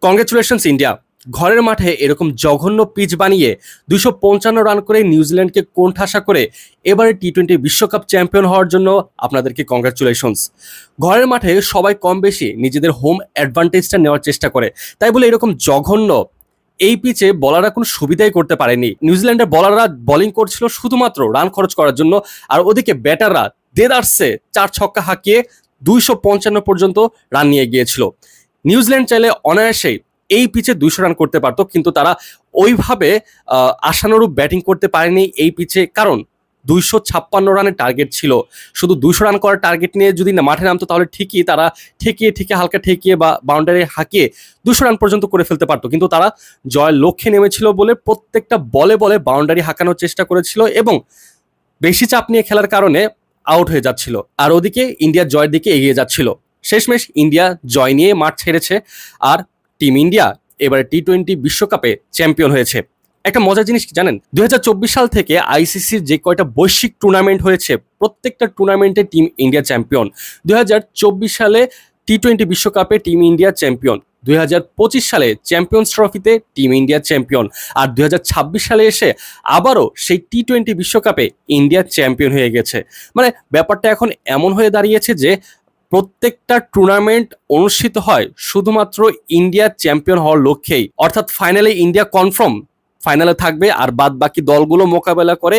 Congratulations India. ঘরের মাঠে এরকম জঘন্য পিচ বানিয়ে 255 রান করে নিউজিল্যান্ডকে কোণঠাসা করে এবারে টি-20 বিশ্বকাপ চ্যাম্পিয়ন হওয়ার জন্য আপনাদেরকে কংগ্রেচুলেশনস। ঘরের মাঠে সবাই কম বেশি নিজেদের হোম অ্যাডভান্টেজটা নেওয়ার চেষ্টা করে, তাই বলে এরকম জঘন্য এই পিচে বলাররা কোনো সুবিধাই করতে পারেনি। নিউজিল্যান্ডের বলাররা বোলিং করছিল শুধুমাত্র রান খরচ করার জন্য, আর ওদিকে ব্যাটাররা দেদারসে 4 ছক্কা হাঁকিয়ে 255 পর্যন্ত রান নিয়ে গিয়েছিল। নিউজিল্যান্ড চাইলে অনায়াসেই এই পিচে 200 রান করতে পারতো, কিন্তু তারা ওইভাবে আশানুরূপ ব্যাটিং করতে পারেনি এই পিচে, কারণ 256 রানের টার্গেট ছিল। শুধু 200 রান করার টার্গেট নিয়ে যদি না মাঠে নামতো তাহলে ঠিকই তারা ঠেকিয়ে হালকা ঠেকিয়ে বা বাউন্ডারি হাঁকিয়ে 200 রান পর্যন্ত করে ফেলতে পারতো, কিন্তু তারা জয়ের লক্ষ্যে নেমেছিল বলে প্রত্যেকটা বলে বাউন্ডারি হাঁকানোর চেষ্টা করেছিল এবং বেশি চাপ নিয়ে খেলার কারণে আউট হয়ে যাচ্ছিল। আর ওদিকে ইন্ডিয়া জয়ের দিকে এগিয়ে যাচ্ছিল। শেষমেশ ইন্ডিয়া জয় নিয়ে মাঠ ছেড়েছে, আর টিম ইন্ডিয়া এবারে টি-20 বিশ্বকাপে চ্যাম্পিয়ন হয়েছে। একটা মজার জিনিস কি জানেন, 2024 সাল থেকে আইসিসির যে কয়টা বৈশ্বিক টুর্নামেন্ট হয়েছে প্রত্যেকটা টুর্নামেন্টে টিম ইন্ডিয়া চ্যাম্পিয়ন। 2024 সালে টি-20 বিশ্বকাপে টিম ইন্ডিয়া চ্যাম্পিয়ন, 2025 সালে চ্যাম্পিয়ন্স ট্রফিতে টিম ইন্ডিয়া চ্যাম্পিয়ন, আর 2026 সালে এসে আবারও সেই টি-20 বিশ্বকাপে ইন্ডিয়া চ্যাম্পিয়ন হয়ে গেছে। মানে ব্যাপারটা এখন এমন হয়ে দাঁড়িয়েছে যে প্রত্যেকটা টুর্নামেন্ট অনুষ্ঠিত হয় শুধুমাত্র ইন্ডিয়া চ্যাম্পিয়ন হওয়ার লক্ষ্যেই, অর্থাৎ ফাইনালে ইন্ডিয়া কনফার্ম ফাইনালে থাকবে, আর বাদ বাকি দলগুলো মোকাবেলা করে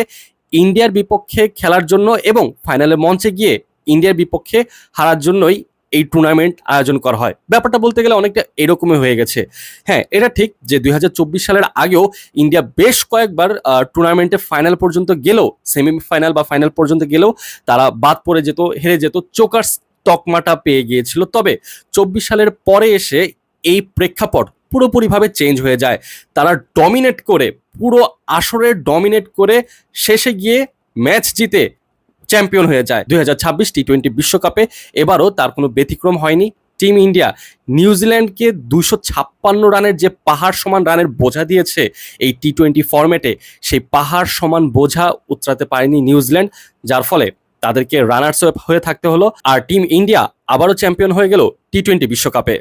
ইন্ডিয়ার বিপক্ষে খেলার জন্য এবং ফাইনালে মঞ্চে গিয়ে ইন্ডিয়ার বিপক্ষে হারার জন্যই এই টুর্নামেন্ট আয়োজন করা হয়। ব্যাপারটা বলতে গেলে অনেকটা এরকমই হয়ে গেছে। হ্যাঁ, এটা ঠিক যে 2024 সালের আগেও ইন্ডিয়া বেশ কয়েকবার টুর্নামেন্টে ফাইনাল পর্যন্ত গেলেও, সেমিফাইনাল বা ফাইনাল পর্যন্ত গেলেও তারা বাদ পড়ে যেত, হেরে যেত, চোকার্স তকমাটা পেয়ে গিয়েছিল। তবে 24 সালের পরে এসে এই প্রেক্ষাপট পুরোপুরিভাবে চেঞ্জ হয়ে যায়। তারা ডমিনেট করে, পুরো আসরে ডমিনেট করে শেষে গিয়ে ম্যাচ জিতে চ্যাম্পিয়ন হয়ে যায় 2026 টি-20 বিশ্বকাপে। এবারও তার কোনো ব্যতিক্রম হয়নি। টিম ইন্ডিয়া নিউজিল্যান্ডকে 256 রানের যে পাহাড় সমান রানের বোঝা দিয়েছে এই টি-20 ফরম্যাটে, সেই পাহাড় সমান বোঝা উতরাতে পারেনি নিউজিল্যান্ড, যার ফলে তাদেরকে রানার্স হয়ে থাকতে হলো। আর টিম ইন্ডিয়া আবারও চ্যাম্পিয়ন হয়ে গেল টি-20 বিশ্বকাপে।